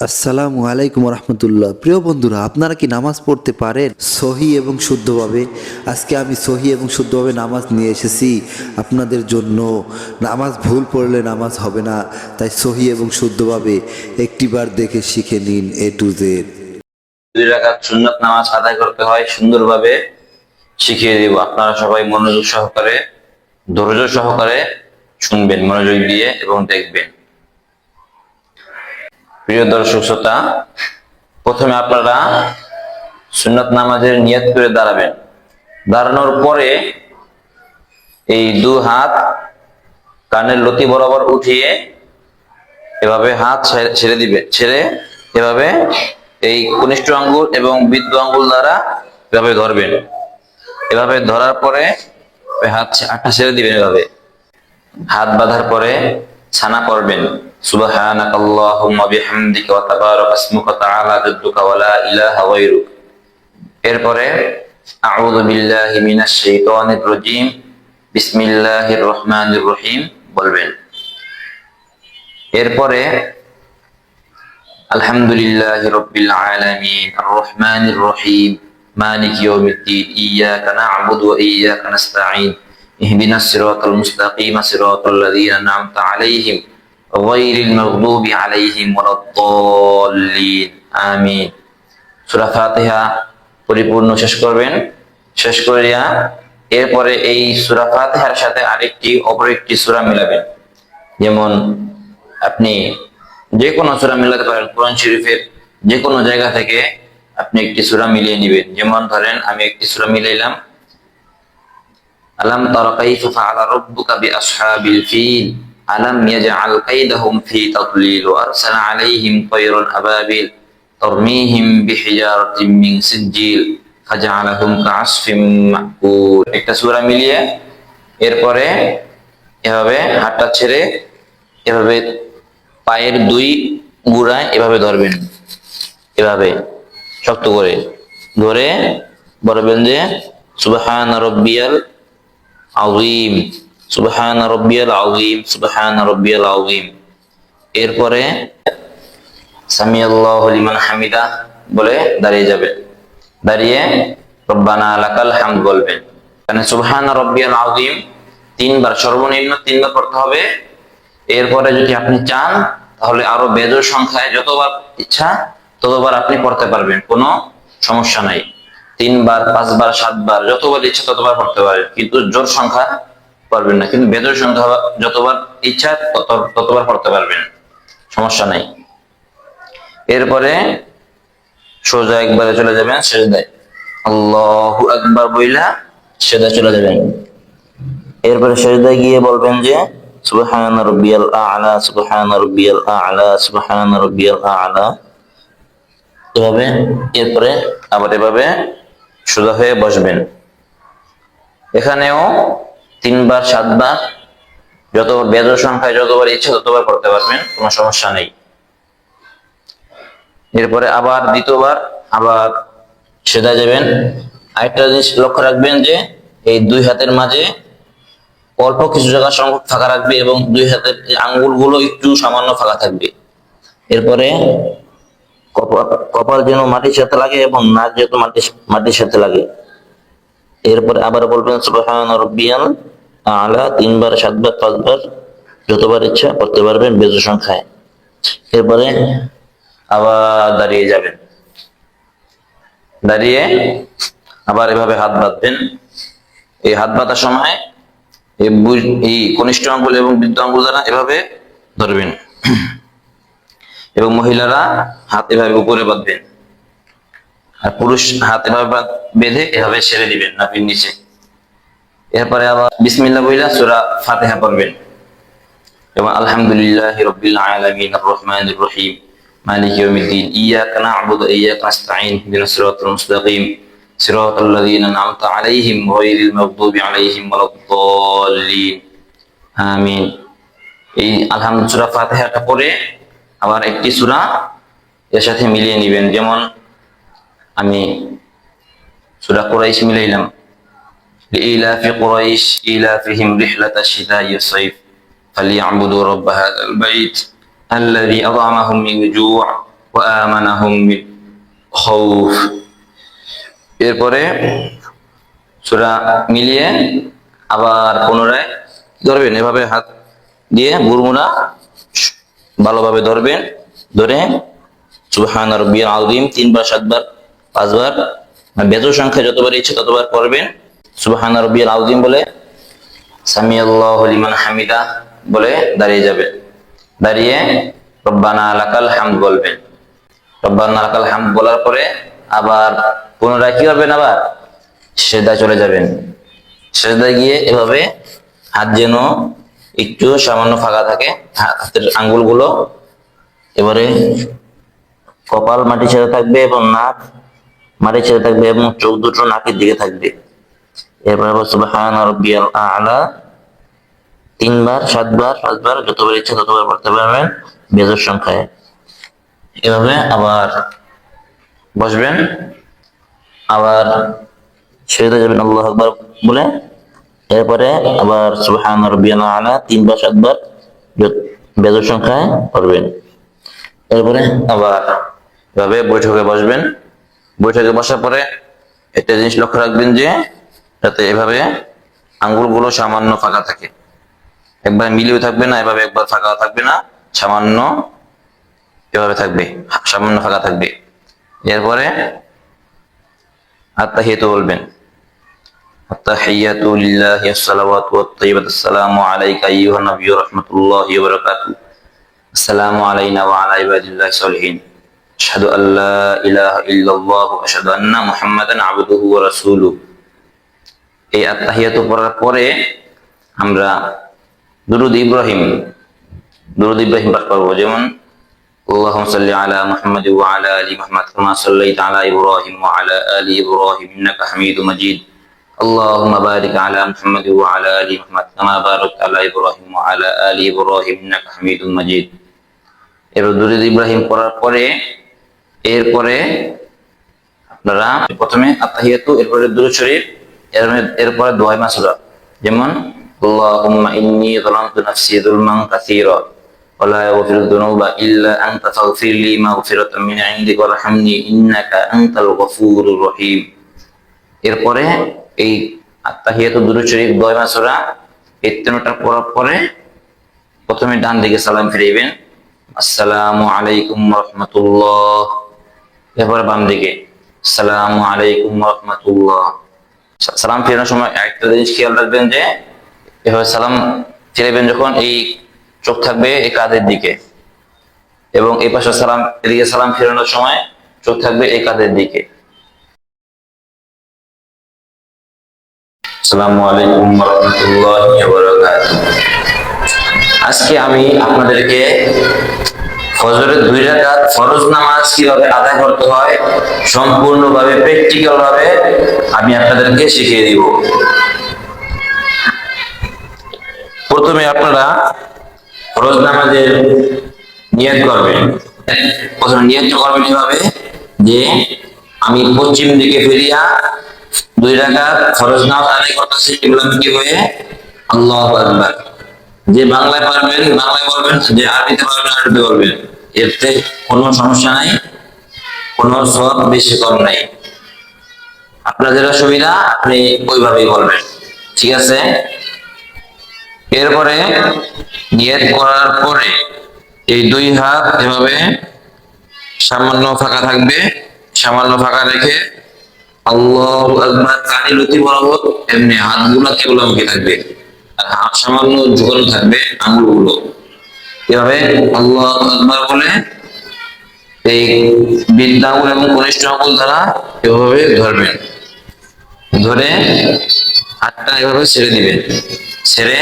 আসসালামু আলাইকুম রহমতুল্লাহ। প্রিয় বন্ধুরা, আপনারা কি নামাজ পড়তে পারেন সহি এবং শুদ্ধভাবে? আজকে আমি সহি এবং শুদ্ধভাবে নামাজ নিয়ে এসেছি আপনাদের জন্য। নামাজ ভুল পড়লে নামাজ হবে না, তাই সহি এবং শুদ্ধভাবে একটিবার দেখে শিখে নিন এ টু জেড। 2 রাকাত সুন্নাত নামাজ আদায় করতে হয় সুন্দরভাবে শিখিয়ে দেব। আপনারা সবাই মনোযোগ সহকারে, ধৈর্য সহকারে শুনবেন, মনোযোগ দিয়ে এবং দেখবেন। প্রিয় দর্শক শ্রোতা, প্রথমে আপনারা সুন্নাত নামাজের নিয়ত করে দাঁড়াবেন। দাঁড়ানোর পরে এই 2 হাত কানের লতি বরাবর উঠিয়ে এভাবে হাত ছেড়ে দিবেন। ছেড়ে এভাবে এই কনিষ্ঠ আঙ্গুল এবং বৃদ্ধ আঙ্গুল দ্বারা এভাবে ধরবেন। এভাবে ধরার পরে হাতটা ছেড়ে দিবেন। এভাবে হাত বাঁধার পরে ছানা পড়বেন, সুবহানাকাল্লাহুম্মা বিহামদিকা ওয়া তাবারাকা ইসমুকা তাআলা জাদ্দুকা ওয়া লা ইলাহা গায়রুক। এরপরে আউযু বিল্লাহি মিনাশ শাইতানির রাজীম, বিসমিল্লাহির রহমানির রহিম বলবেন। এরপরে আলহামদুলিল্লাহি রাব্বিল আলামিন আর রহমানির রহিম মালিক ইয়াউমিদ্দিন ইয়্যাকা না'বুদু ওয়া ইয়্যাকা নাস্তাঈন ইহদিনাস সিরাতাল মুস্তাকিম সিরাতাল লাযীনা আন'আমতা আলাইহিম গায়রিল মাগদুবি আলাইহিম ওয়ালাদ-দাল্লিন। আমিন। সূরা ফাতিহা পরিপূর্ণ শেষ করবেন। শেষ করিয়া এরপরে এই সূরা ফাতিহার সাথে অপর একটি সূরা মিলাবেন। যেমন আপনি যে কোনো সূরা মিলাতে পারেন, কোরআন শরীফের যে কোনো জায়গা থেকে আপনি একটি সূরা মিলিয়ে নেবেন। যেমন ধরেন আমি একটি সূরা মিলাইলাম, আলাম তারা কাইফা ফাআলা রাব্বুকা বিআসহাবিল ফিল আলাম ইয়াজআল কাইদাহুম ফি তাদলিল ওয়া আরসালা আলাইহিম তায়রান আবাবিল তারমিহিম বিহিজারাতিন মিন সিজিল ফাজআলাহুম কাআসফিম মাকুল। একটা সূরা মিলিয়ে এরপরে এভাবে হাতটা ছেড়ে এভাবে পায়ের 2 গুড়ায় এভাবে ধরবেন। এভাবে শক্ত করে ধরে বলবেন যে সুবহান রাব্বিয়াল আযীম, সুবহান রাব্বিয়াল আযীম, সুবহান রাব্বিয়াল আযীম। এরপরে সামিআল্লাহু লিমান হামিদা বলে দাঁড়িয়ে যাবেন। দাঁড়িয়ে রব্বানা লাকাল হামদ বলবেন। মানে সুবহান রাব্বিয়াল আযীম 3 বার, সর্বনিম্ন 3 বার পড়তে হবে। এরপরে যদি আপনি চান তাহলে আরো বেজোড় সংখ্যায় যতবার ইচ্ছা ততবার আপনি পড়তে পারবেন, কোনো সমস্যা নাই। 3 বার, 5 বার, 7 বার যতবার ইচ্ছা ততবার পড়তে পারবেন, কিন্তু জোর সংখ্যা পারবেন না। কিন্তু বেজোড় সংখ্যা যতবার ইচ্ছা ততবার পড়তে পারবেন, সমস্যা নাই। এরপরে সোজা একবারে চলে যাবেন সিজদায়, আল্লাহু আকবার বইলা সিজদায় চলে যাবেন। এরপরে সিজদায় গিয়ে বলবেন যে সুবহান রাব্বিয়াল আ'লা, সুবহান রাব্বিয়াল আ'লা, সুবহান রাব্বিয়াল আ'লা এভাবে। এরপরে আবার এভাবে সোজা হয়ে বসবেন। এখানেও 3 বার, 7 বার যত বেজোড় সংখ্যায় যতবার ইচ্ছা ততবার পড়তে পারবেন, কোনো সমস্যা নেই। এরপরে আবার দ্বিতীয়বার আবার সিজদায় যাবেন। আরেকটা জিনিস লক্ষ্য রাখবেন যে এই 2 হাতের মাঝে অল্প কিছু জায়গা সংখ্যক ফাঁকা রাখবে এবং 2 হাতের আঙ্গুলগুলো একটু সামান্য ফাঁকা থাকবে। এরপরে কপাল যেন মাটির সাথে লাগে এবং নাক যেন মাটির সাথে লাগে। এরপরে আবার বলবেন সুবহান রাব্বিয়াল আ'লা 3 বার, 7 বার, 5 বার যতবার ইচ্ছা পড়তে পারবেন বেজোড় সংখ্যায়। এরপরে আবার দাঁড়িয়ে যাবেন। দাঁড়িয়ে আবার এভাবে হাত বাঁধবেন। এই হাত বাঁধার সময় এই কনিষ্ঠ আঙ্গুল এবং বৃদ্ধ আঙ্গুল দ্বারা এভাবে ধরবেন এবং মহিলারা হাত এভাবে উপরে বাঁধবেন, আর পুরুষ হাত এভাবে বেঁধে এভাবে ছেড়ে দিবেন নাভির নিচে। এরপরে আবার বিসমিল্লাহ বইলা সূরা ফাতিহা পড়বেন এবং আলহামদুলিল্লাহি রাব্বিল আলামিন আর রহমানির রহিম মালিক ইয়াউমিদ্দিন ইয়্যাকা না'বুদু ওয়া ইয়্যাকা নাস্তাঈন ইহদিনাস সিরাতাল মুস্তাকিম সিরাতাল লাযীনা আন'আমতা আলাইহিম গায়রিল মাগদুবি আলাইহিম ওয়ালাদ-দাল্লিন। আমিন। এই আলহামদুলিল্লাহ সূরা ফাতিহাটা পড়ে আবার একটি সূরা এর সাথে মিলিয়ে নেবেন। যেমন আমি সূরা কুরাইশ মিলাইলাম, লিইলাফি কুরাইশ ইলাফিহিম রিহলাতাশ শিতাই ওয়াস সাইফ ফালিয়া'বুদু রাব্ব হাযাল বাইত আল্লাযী আত'আমাহুম মিন জু' ওয়া আমানাহুম মিন খাউফ। এরপরে সূরা মিলিয়ে আবার পুনরায় ধরবেন, এভাবে হাত দিয়ে বুরমুনা ভালোভাবে ধরবেন, ধরে সুবহান রাব্বিয়াল আযীম 3 বার 7 বার 5 বার বেজোড় সংখ্যা যতবার ইচ্ছে ততবার পড়বেন। সুবহান রাব্বিয়াল আযীম বলে সামিআল্লাহু লিমান হামিদা বলে দাঁড়িয়ে যাবেন। দাঁড়িয়ে রব্বানা লাকাল হামদ বলবেন। রব্বানা লাকাল হামদ বলার পরে আবার পুনরায় কি করবেন, আবার সিজদায় চলে যাবেন। সিজদায় গিয়ে এভাবে হাত যেন একটু সামান্য ফাঁকা থাকে, হাতের আঙ্গুলগুলো এবারে কপাল মাটি ছেড়ে থাকবে এবং নাক মাটি ছেড়ে থাকবে এবং চোখ দুটো নাকের দিকে থাকবে। এরপরে আবার সুবহান রাব্বিয়াল আ'লা 3 বার 7 বার 5 বার যতবার ইচ্ছা ততবার পড়তে পারবেন বেজোড় সংখ্যায়। এভাবে আবার বসবেন, আবার সিজদা যাবেন আল্লাহু আকবার বলে। এরপরে আবার সুবহান রাব্বিয়াল আ'লা 3 বার 7 বার বেজোড় সংখ্যায় পড়বেন। এরপরে আবার এভাবে বৈঠকে বসবেন। বৈঠকে বসার পরে একটা জিনিস লক্ষ্য রাখবেন যে যাতে এভাবে আঙ্গুলগুলো সামান্য ফাঁকা থাকে, একবার মিলিয়েও থাকবে না, এভাবে একবার ফাঁকা থাকবে না, সামান্য এভাবে থাকবে, সামান্য ফাঁকা থাকবে। এরপরে আত্তাহিয়াতু বলবেন, আত্তাহিয়াতু লিল্লাহি আসসালাওয়াতু ওয়াত-তাইয়্যিবাতু আসসালামু আলাইকা আইয়ুহান নাবিয়্যু রাহমাতুল্লাহি ওয়া বারাকাতুহু আসসালামু আলাইনা ওয়া আলা ইবাদিল্লাহিস সলিহিন আশহাদু আল্লা ইলাহা ইল্লাল্লাহু ওয়া আশহাদু আন্না মুহাম্মাদান আবদুহু ওয়া রাসূলুহু। এই আত্তাহিয়াতু পড়ার পরে আমরা দুরূদ ইব্রাহিম পাঠ করব, যেমন আল্লাহুম্মা সাল্লি আলা মুহাম্মাদ ওয়া আলা আলি মুহাম্মাদ কামা সাল্লাইতা আলা ইব্রাহিম ওয়া আলা আলি ইব্রাহিম ইন্নাকা হামিদুম মাজিদ। আল্লাহুম্মা বারিক আলা মুহাম্মাদ ওয়া আলা আলি মুহাম্মাদ কামা বারাকতা আলা ইব্রাহিম ওয়া আলা আলি ইব্রাহিম ইন্নাকা হামিদুম মাজিদ। এরপর দুরূদ ইব্রাহিম পড়ার পরে এরপরে আপনারা প্রথমে আত্তাহিয়াতু, এরপরে দুরূদ শরীফ, এরপরে দোয়া মাসুরা, যেমন আল্লাহুম্মা ইন্নী যালামতু নাফসি যুলমান কাসীরা ওয়া লা ইয়াগফিরুয যুনুবা ইল্লা আনতা ফাগফির লি মাগফিরাতাম মিন ইনদিকা ওয়ারহামনি ইন্নাকা আনতাল গফুরুর রহিম। এরপরে এই আত্তাহিয়াতু, দুরূদ শরীফ, দোয়া মাসুরা এই তিনটা পড়ার পরে প্রথমে ডান দিকে সালাম ফিরাইবেন, আসসালামু আলাইকুম ওয়া রাহমাতুল্লাহ। এরপরে বাম দিকে আসসালামু আলাইকুম ওয়া রাহমাতুল্লাহ। সালাম ফেরানোর সময় একটা জিনিস খেয়াল রাখবেন যে এভাবে সালাম ফিরাবেন যখন এই চোখ থাকবে এই কাঁধের দিকে, এবং এই পাশে সালাম এদিকে সালাম ফেরানোর সময় চোখ থাকবে এই কাঁধের দিকে। আসসালামু আলাইকুম ওয়া রাহমাতুল্লাহি ওয়া বারাকাতুহু। আজকে আমি আপনাদেরকে ফজরের 2 রাকাত ফরজ নামাজ কিভাবে আদায় করতে হয় সম্পূর্ণভাবে প্র্যাকটিক্যাল ভাবে আমি আপনাদেরকে শিখিয়ে দিব। প্রথমে আপনারা ফরজ নামাজের নিয়ত করবেন। প্রথমে নিয়ত করবেন এভাবে যে আমি পশ্চিম দিকে ফিরিয়া 2 রাকাত ফরজ নামাজ আদায় করতেছি কিবলামুখী হয়ে, আল্লাহু আকবার। যে বাংলায় পারবেন বাংলায় বলবেন, যে আরবিতে পারবেন আরবিতে বলবেন, এতে কোনো সমস্যা নাই, কোনো সওয়াব বেশি কম নাই। আপনার যেটা সুবিধা আপনি ওইভাবেই বলবেন, ঠিক আছে? এরপরে নিয়ত করার পরে এই 2 হাত এভাবে সামান্য ফাঁকা থাকবে, সামান্য ফাঁকা রেখে আল্লাহু আকবার কানে লতি বরাবর এমনি হাতগুলো কেবলামুখী থাকবে, আর হাত সামান্য ঝুলানো থাকবে আঙ্গুলগুলো। এভাবে আল্লাহু আকবার বলে এই বৃদ্ধ আঙ্গুল এবং কনিষ্ঠ আঙ্গুল দ্বারা এভাবে ধরবেন, ধরে হাতটা এভাবে ছেড়ে দিবেন, ছেড়ে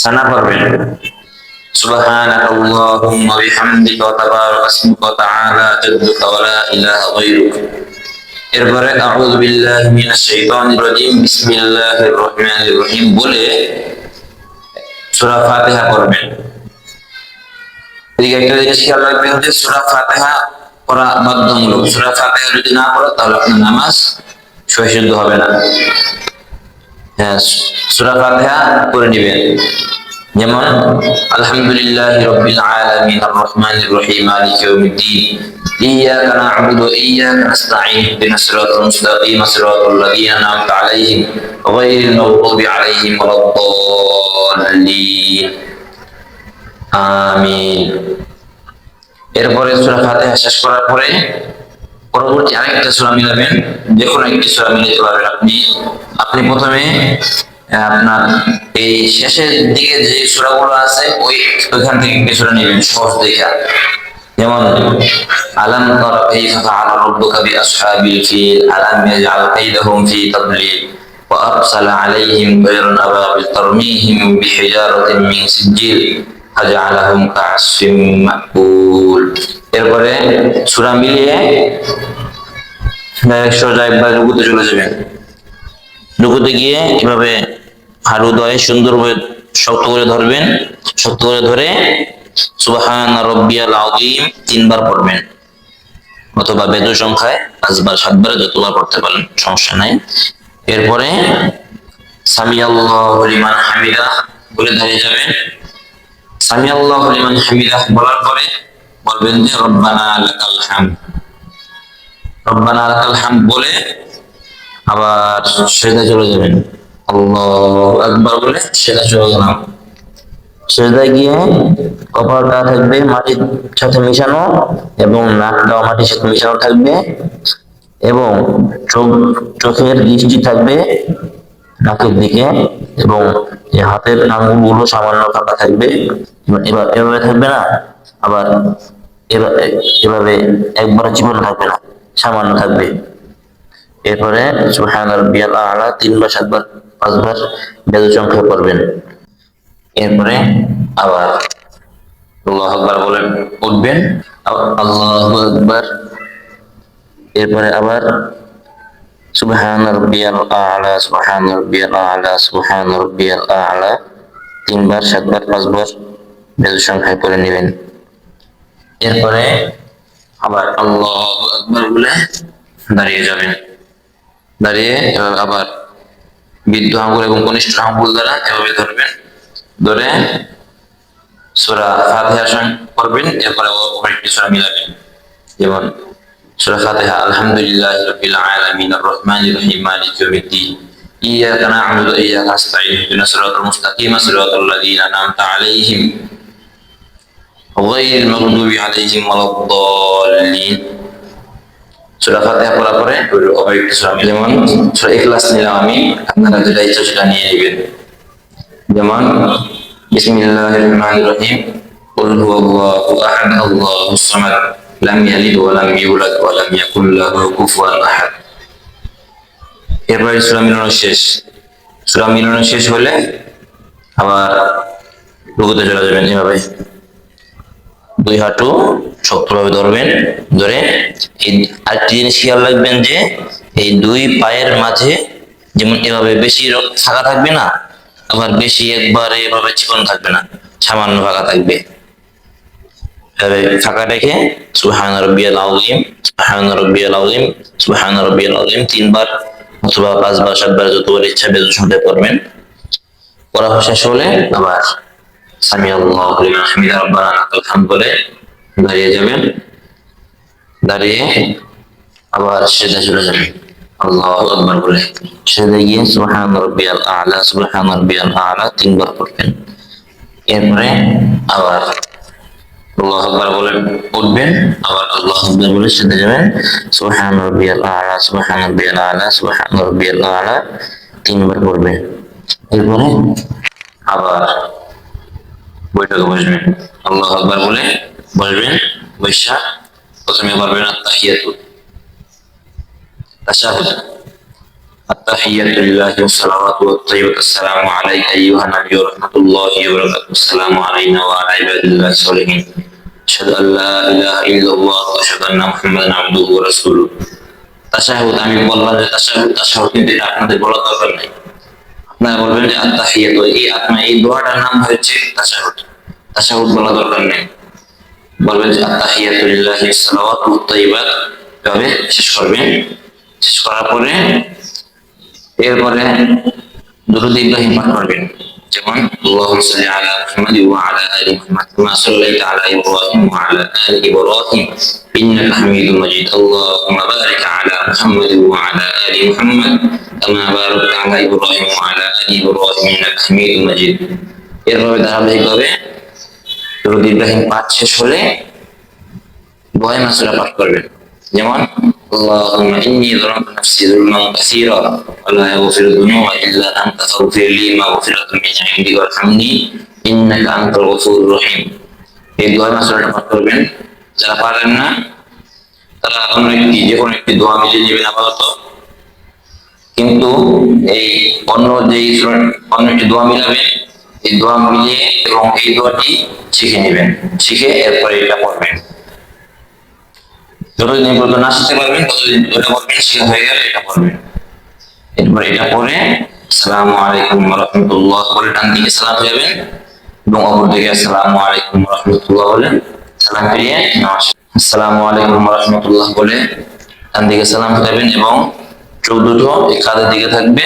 সানা পড়বেন, সুবহানাকা আল্লাহুম্মা বিহামদিকা ওয়া তাবারাকা ইসমুকা ওয়া তাআলা জাদ্দুকা ওয়া লা ইলাহা গায়রুক। এরপরে আউযু বিল্লাহি মিনাশ শাইতানির রাজীম বিসমিল্লাহির রহমানির রহিম বলে সূরা ফাতিহা পড়বেন। এদিকে একটা জিনিস খেয়াল রাখবেন যে সূরা ফাতিহা পড়া বাধ্যতামূলক। সূরা ফাতিহা যদি না পড়েন তাহলে আপনার নামাজ সহিষ্ণু হবে না। হ্যাঁ, সূরা ফাতিহা পড়ে নেবেন। যেমন আলহামদুলিল্লাহি রাব্বিল আলামিন আর রহমানির রহিম মালিকি ইয়াউমিদ্দিন ইয়্যাকা না'বুদু ওয়া ইয়্যাকা নাস্তাঈন ইহদিনাস সিরাতাল মুস্তাকিম সিরাতাল লাযীনা আন'আমতা আলাইহিম গায়রিল মাগদুবি আলাইহিম ওয়ালাদ-দাল্লিন। আমিন। এরপরে সূরা ফাতিহা শেষ করার পরে পরবর্তী আরেকটা সূরা মিলাবেন, যে কোনো একটি সূরা মিলাতে পারবেন আপনি। আপনি প্রথমে আপনার এই শেষের দিকে যে সূরাগুলো আছে ওইখান থেকে একটি সূরা নেবেন সহজ দেখা। যেমন আলাম তারা কাইফা ফাআলা রাব্বুকা বিআসহাবিল ফিল আলাম ইয়াজআল কাইদাহুম ফি তাদলিল ওয়া আরসালা আলাইহিম তায়রান আবাবিল তারমিহিম বিহিজারাতিন মিন সিজিল ফাজআলাহুম কা'আসফিন মাকুল। এরপরে সূরা মিলিয়ে সোজা একবার রুকুতে চলে যাবেন। রুকুতে গিয়ে এভাবে হাঁটু দয়ে সুন্দরভাবে শক্ত করে ধরবেন, শক্ত করে ধরে সুবহান রাব্বিয়াল আযীম 3 বার পড়বেন, অথবা বেজোড় সংখ্যায় 5 বার 7 বার যতবার পড়তে পারেন সমস্যা নাই। এরপরে সামি আল্লাহু লিমান হামিদা বলে দাঁড়িয়ে যাবেন। সামি আল্লাহু লিমান হামিদা বলার পরে বলবেন যে রব্বানা লাকাল হামদ। রব্বানা লাকাল হামদ বলে আবার সিজদায় চলে যাবেন। আল্লাহু আকবার বলে সিজদায় চলে গেলাম। সিজদায় গিয়ে কপালটা থাকবে মাটির সাথে মিশানো এবং নাকটাও মাটির সাথে মিশানো থাকবে এবং চোখের দৃষ্টি থাকবে নাকের দিকে এবং এই হাতের আঙ্গুলগুলো সামান্য ফাঁকা থাকবে। এবার এভাবে থাকবে না, আবার এভাবে একবার জীবন থাকবে না, সামান্য থাকবে। এরপরে সুবহান রাব্বিয়াল আ'লা 3 বার 7 বার 5 বার বেজোড় সংখ্যায় পড়বেন। এরপরে আবার আল্লাহু আকবার বলে উঠবেন, আল্লাহু আকবার। এরপরে আবার সুবহান রাব্বিয়াল আ'লা সুবহান রাব্বিয়াল আ'লা সুবহান রাব্বিয়াল আ'লা 3 বার 7 বার 5 বার বেজোড় সংখ্যায় পড়ে নেবেন। এরপরে আবার আল্লাহু আকবার বলে দাঁড়িয়ে যাবেন। দাঁড়িয়ে আবার বৃদ্ধ আঙ্গুল এবং কনিষ্ঠ আঙ্গুল দ্বারা এভাবে ধরবেন, ধরে সূরা ফাতিহা পড়বেন। এরপরে আরেকটি সূরা মিলাবেন, যেমন সূরা ফাতিহা আলহামদুলিল্লাহি রাব্বিল আলামিন আর রহমানির রহিম মালিকি ইয়াউমিদ্দিন ইয়্যাকা না'বুদু ওয়া ইয়্যাকা নাস্তাঈন ইহদিনাস সিরাতাল মুস্তাকিম সিরাতাল লাযীনা আন'আমতা আলাইহিম গায়রিল মাগদুবি আলাইহিম ওয়ালাদ-দাল্লিন। সূরা ফাতিহা পড়ার পরে আরেকটি সূরা মিলাবেন, যেমন সূরা ইখলাস নিলাম আমি, আপনারা যেটা ইচ্ছা সেটা নিয়ে নেবেন। যেমন বিসমিল্লাহির রহমানির রহিম কুল হুয়াল্লাহু আহাদ আল্লাহুস সামাদ লাম ইয়ালিদ ওয়া লাম ইউলাদ ওয়া লাম ইয়াকুল লাহু কুফুয়ান আহাদ। এরপরে সূরা মিলানো শেষ। সূরা মিলানো শেষ হলে আবার রুকুতে চলে যাবেন। এভাবে 2 হাঁটু শক্তভাবে ধরবেন, ধরে এই আরেকটি জিনিস খেয়াল রাখবেন যে এই 2 পায়ের মাঝে যেমন এভাবে বেশি ফাঁকা থাকবে না, আবার বেশি একবারে এভাবে চিকন থাকবে না, সামান্য ফাঁকা থাকবে। ফাঁকা রেখে সুবহান রাব্বিয়াল আযীম সুবহান রাব্বিয়াল আযীম সুবহান রাব্বিয়াল আযীম 3 বার অথবা 5 বার 7 বার যতবার ইচ্ছা বেজোড় সংখ্যায় পড়বেন। পড়া শেষ হলে আবার সামি আল্লাহু লিমান হামিদা রব্বানা লাকাল হামদ বলে দাঁড়িয়ে যাবেন। দাঁড়িয়ে আবার সিজদায় চলে যাবেন আল্লাহু আকবার বলে। সিজদায় গিয়ে সুবহান রাব্বিয়াল আ'লা সুবহান রাব্বিয়াল আ'লা 3 বার পড়বেন। এরপরে আবার আল্লাহু আকবার বলে উঠবেন, আবার আল্লাহু আকবার বলে সিজদায় যাবেন। সুবহান রাব্বিয়াল আ'লা সুবহান রাব্বিয়াল আ'লা সুবহান রাব্বিয়াল আ'লা 3 বার পড়বেন। এরপরে আবার বৈঠকে বসবেন, আল্লাহু আকবার বলে বসবেন। বৈশা প্রথমে পড়বেন আত-তাহিয়াতু তাশাহুদ। التحيات لله والصلوات والطيبات السلام عليك أيها النبي ورحمة الله وبركاته السلام علينا وعلى عباد الله الصالحين أشهد أن لا إله إلا الله وأشهد أن محمدا عبده ورسوله। তাশাহুদ আমি বললাম যে তাশাহুদ কিন্তু এটা আপনাদের বলার দরকার নাই, আপনারা বলবেন যে আত-তাহিয়াতু। এই আপনার এই দোয়াটার নাম হচ্ছে তাশাহুদ, তাশাহুদ বলা দরকার নেই। বলবেন যে আত-তাহিয়াতু লিল্লাহি ওয়াস-সালাওয়াতু ওয়াত-তাইয়্যিবাত, এভাবে শেষ করবেন। শেষ করার পরে এরপরে দুরূদ ইব্রাহিম পাঠ করবেন, যেমন যেমন আল্লাহুম্মা সাল্লি আলা মুহাম্মাদ ওয়া আলা আলি মুহাম্মাদ কামা সাল্লাইতা আলা ইব্রাহিম ওয়া আলা আলি ইব্রাহিম ইন্নাকা হামিদুম মাজিদ আল্লাহুম্মা বারিক আলা মুহাম্মাদ ওয়া আলা আলি মুহাম্মাদ কামা বারাকতা আলা ইব্রাহিম ওয়া আলা আলি ইব্রাহিম ইন্নাকা হামিদুম মাজিদ। এরভাবে ধারাবাহিকভাবে দরুদ ইব্রাহিম পাঠ শেষ হলে দোয়া মাসুরা পাঠ করবেন। যেমন আল্লাহুম্মা ইন্নী যালামতু নাফসি যুলমান কাসীরা ওয়া লা ইয়াগফিরু যুনুবা ইল্লা আনতা ফাগফির লি মাগফিরাতাম মিন ইনদিকা ওয়ারহামনি ইন্নাকা আনতাল গফুরুর রহিম। এই দোয়া মাসুরাটা পাঠ করবেন। যারা পারেন না তারা যে কোনো একটি দোয়া মিলিয়ে নেবেন আপাতত, কিন্তু এই অন্য একটি দোয়া মিলাবেন, এই দোয়া মিলিয়ে এবং এই দোয়াটি শিখে নেবেন, শিখে এরপরে এটা পড়বেন। যতদিন এই পর্যন্ত না শিখতে পারবেন ততদিন এটা পড়বেন, শেখা হয়ে গেলে এটা পড়বেন। এরপর এটা পড়ে আসসালামু আলাইকুম ওয়া রাহমাতুল্লাহ বলে ডান দিকে সালাম ফিরাবেন এবং অপর দিকে আসসালামু আলাইকুম ওয়া রাহমাতুল্লাহ বলে সালাম ফিরিয়ে আসসালামু আলাইকুম ওয়া রাহমাতুল্লাহ বলে ডান দিকে সালাম ফিরাবেন এবং চোখ দুটো এই কাঁধের দিকে থাকবে।